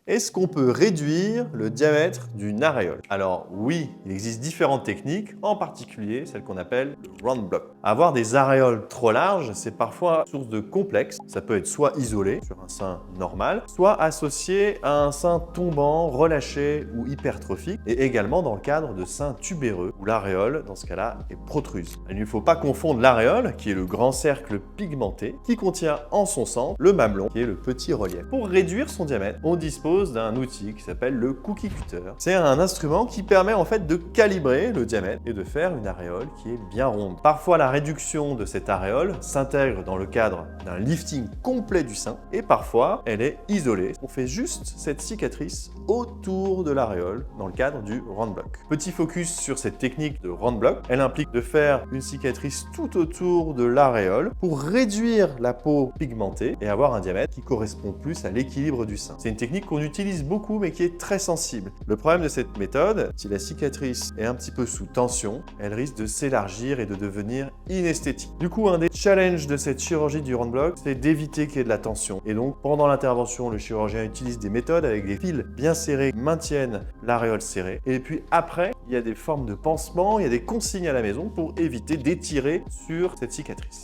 Est-ce qu'on peut réduire le diamètre d'une aréole? Alors oui, il existe différentes techniques, en particulier celle qu'on appelle le round block. Avoir des aréoles trop larges, c'est parfois source de complexe. Ça peut être soit isolé sur un sein normal, soit associé à un sein tombant, relâché ou hypertrophique, et également dans le cadre de seins tubéreux, où l'aréole, dans ce cas-là, est protruse. Il ne faut pas confondre l'aréole, qui est le grand cercle pigmenté, qui contient en son centre le mamelon, qui est le petit relief. Pour réduire son diamètre, on dispose d'un outil qui s'appelle le cookie cutter. C'est un instrument qui permet en fait de calibrer le diamètre et de faire une aréole qui est bien ronde. Parfois, la réduction de cette aréole s'intègre dans le cadre d'un lifting complet du sein et parfois, elle est isolée. On fait juste cette cicatrice autour de l'aréole dans le cadre du round block. Petit focus sur cette technique de round block. Elle implique de faire une cicatrice tout autour de l'aréole pour réduire la peau pigmentée et avoir un diamètre qui correspond plus à l'équilibre du sein. C'est une technique qu'on utilise beaucoup mais qui est très sensible. Le problème de cette méthode, si la cicatrice est un petit peu sous tension, elle risque de s'élargir et de devenir inesthétique. Du coup, un des challenges de cette chirurgie du round block, c'est d'éviter qu'il y ait de la tension. Et donc, pendant l'intervention, le chirurgien utilise des méthodes avec des fils bien serrés qui maintiennent l'aréole serrée. Et puis après, il y a des formes de pansement, il y a des consignes à la maison pour éviter d'étirer sur cette cicatrice.